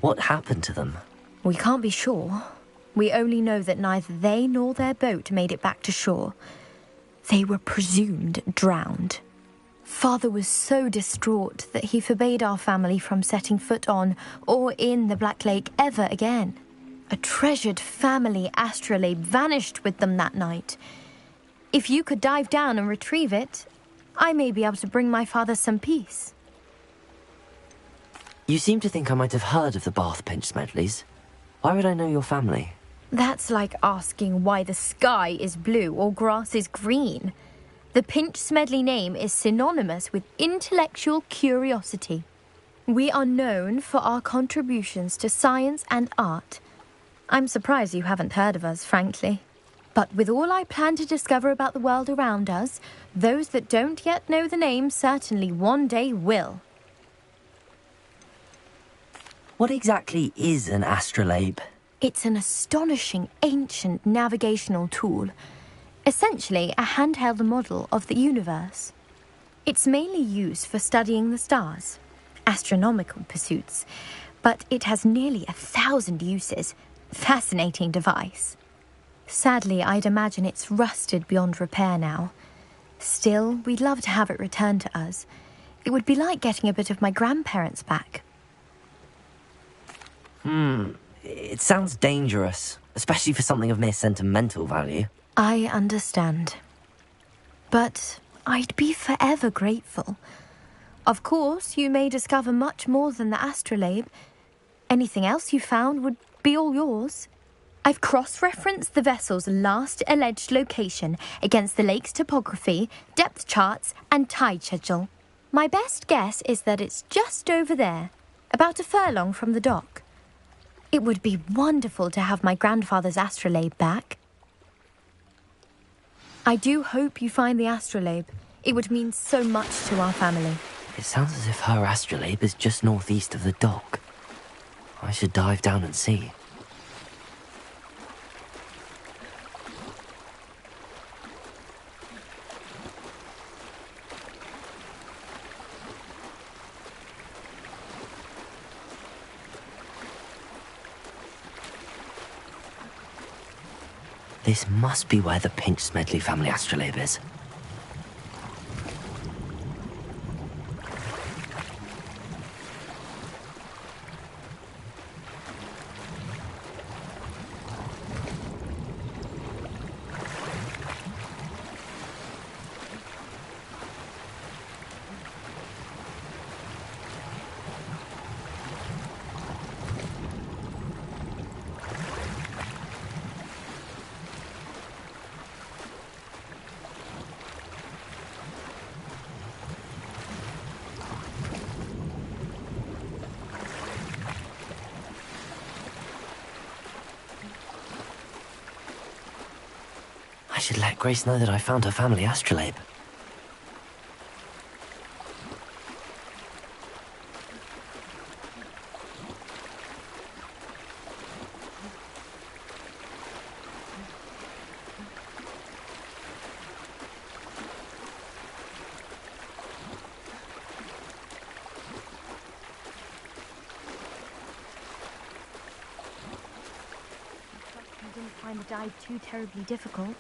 What happened to them? We can't be sure. We only know that neither they nor their boat made it back to shore. They were presumed drowned. Father was so distraught that he forbade our family from setting foot on or in the Black Lake ever again. A treasured family astrolabe vanished with them that night. If you could dive down and retrieve it, I may be able to bring my father some peace. You seem to think I might have heard of the Bath Pinch Smedleys. Why would I know your family? That's like asking why the sky is blue or grass is green. The Pinch Smedley name is synonymous with intellectual curiosity. We are known for our contributions to science and art. I'm surprised you haven't heard of us, frankly. But with all I plan to discover about the world around us, those that don't yet know the name certainly one day will. What exactly is an astrolabe? It's an astonishing ancient navigational tool. Essentially a handheld model of the universe. It's mainly used for studying the stars, astronomical pursuits, but it has nearly 1,000 uses. Fascinating device. Sadly, I'd imagine it's rusted beyond repair now. Still, we'd love to have it returned to us. It would be like getting a bit of my grandparents back. It sounds dangerous, especially for something of mere sentimental value. I understand. But I'd be forever grateful. Of course, you may discover much more than the astrolabe. Anything else you found would be all yours. I've cross-referenced the vessel's last alleged location against the lake's topography, depth charts, and tide schedule. My best guess is that it's just over there, about a furlong from the dock. It would be wonderful to have my grandfather's astrolabe back. I do hope you find the astrolabe. It would mean so much to our family. It sounds as if her astrolabe is just northeast of the dock. I should dive down and see. This must be where the Pinch Smedley family astrolabe is. I should let Grace know that I found her family astrolabe. I didn't find the dive too terribly difficult.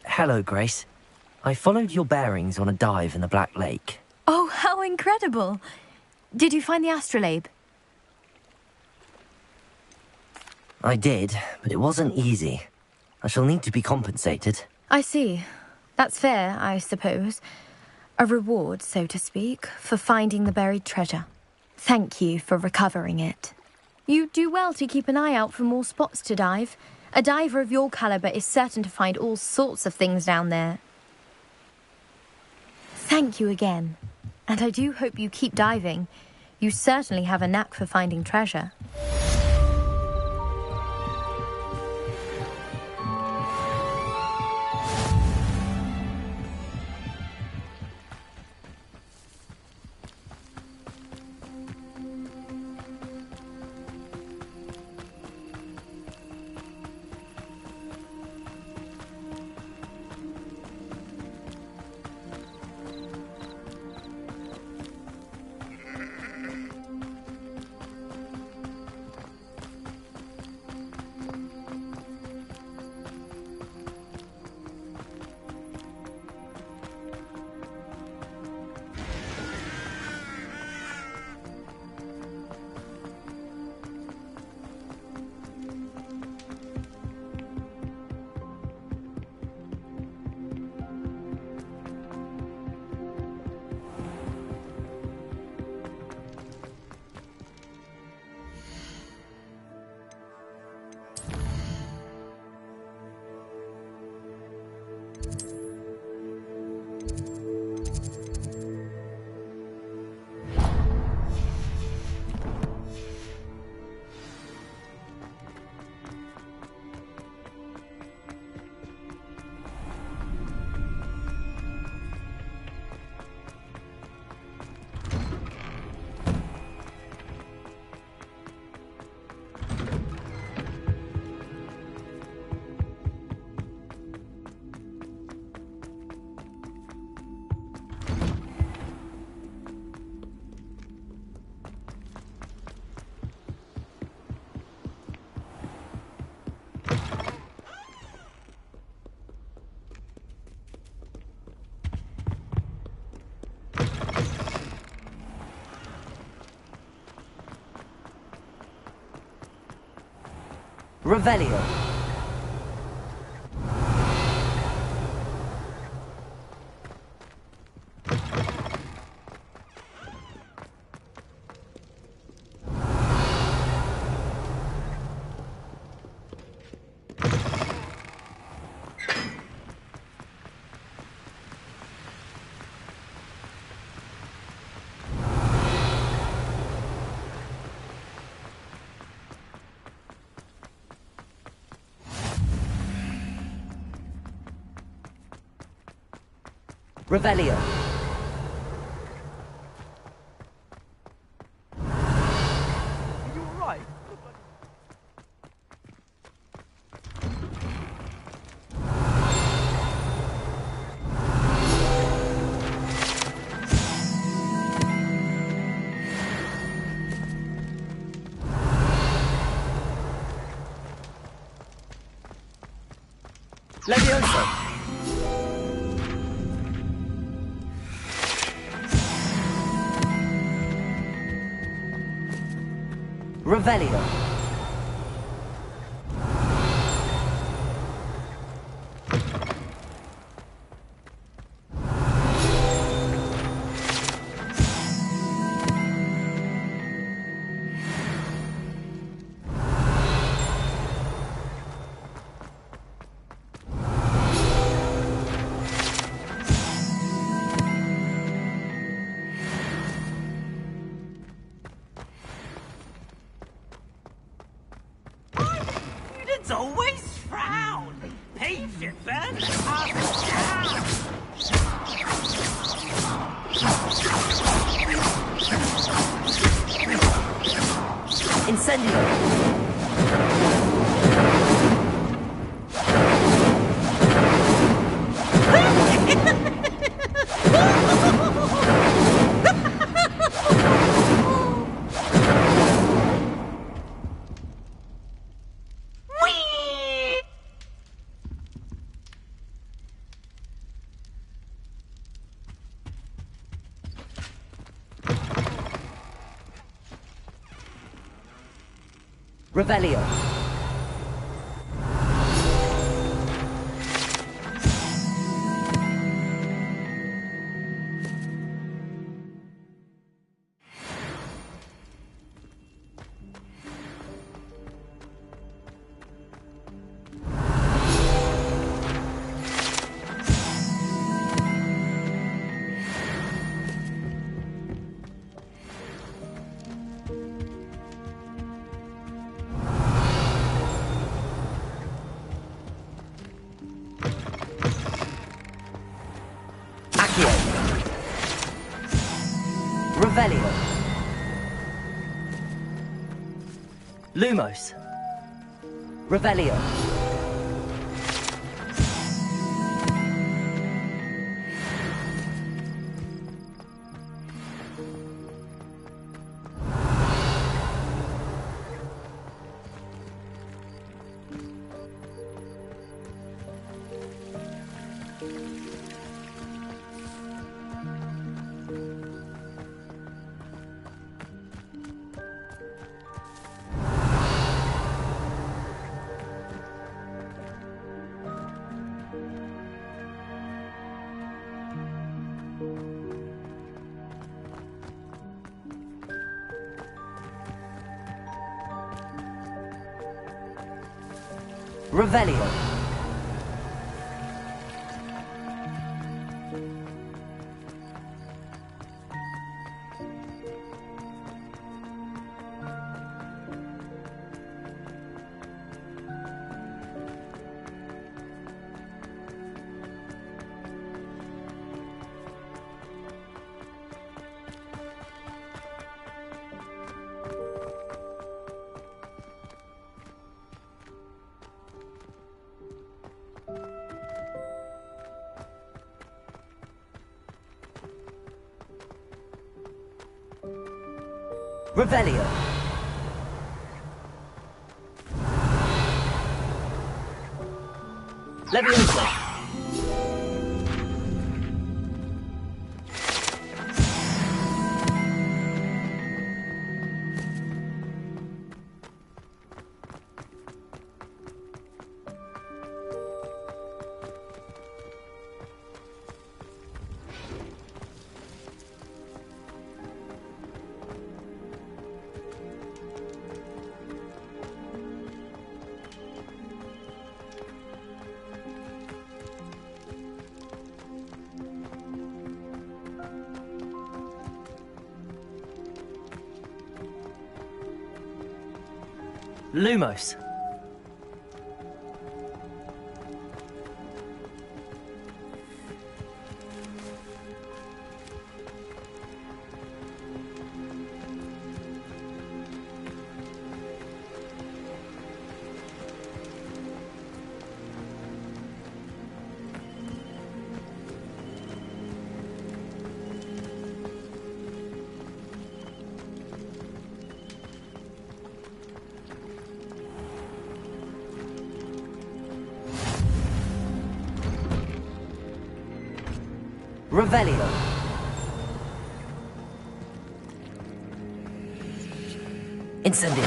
Hello, Grace. I followed your bearings on a dive in the Black Lake. Oh, how incredible! Did you find the astrolabe? I did, but it wasn't easy. I shall need to be compensated. I see. That's fair, I suppose. A reward, so to speak, for finding the buried treasure. Thank you for recovering it. You do well to keep an eye out for more spots to dive. A diver of your caliber is certain to find all sorts of things down there. Thank you again. And I do hope you keep diving. You certainly have a knack for finding treasure. Revelio. Revelio. Are you alright? Levioso. Revelio. Students always frown. Patience and down. Incendio. Revelio. Revelio. Lumos. Revelio. Revelio. Revelio. Leviosa. Lumos. Revelio. Incendio.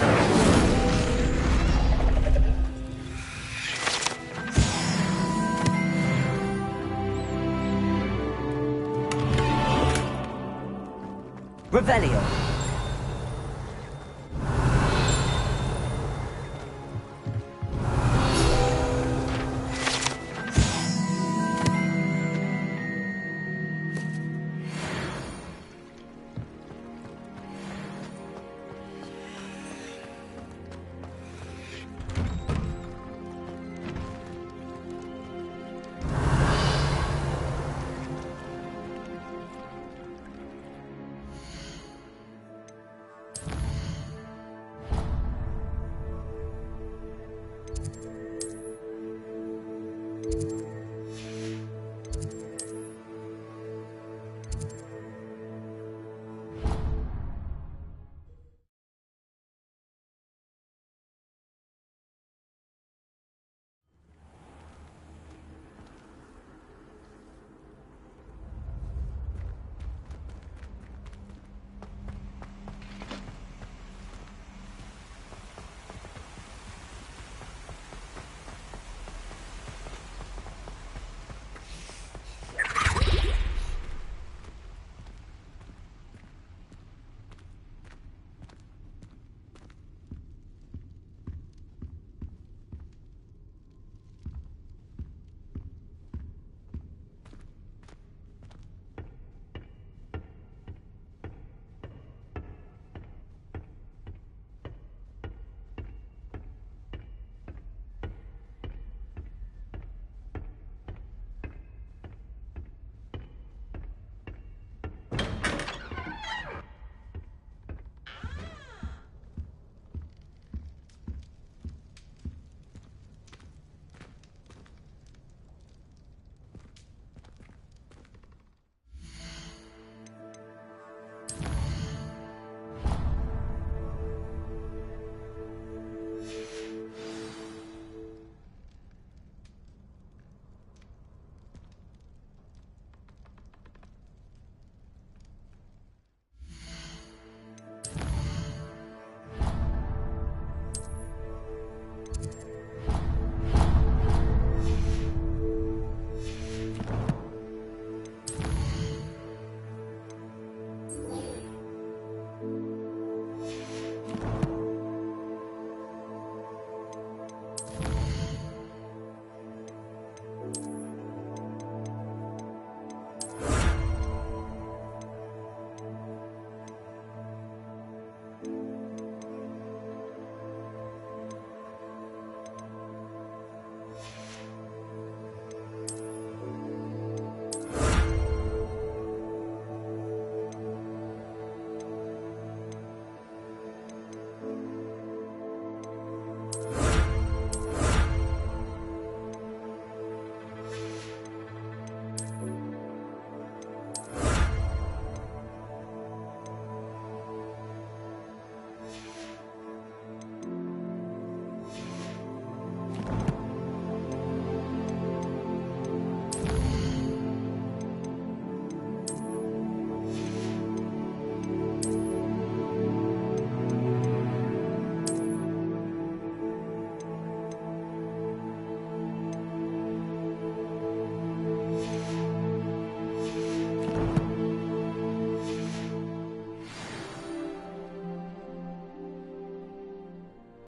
Revelio.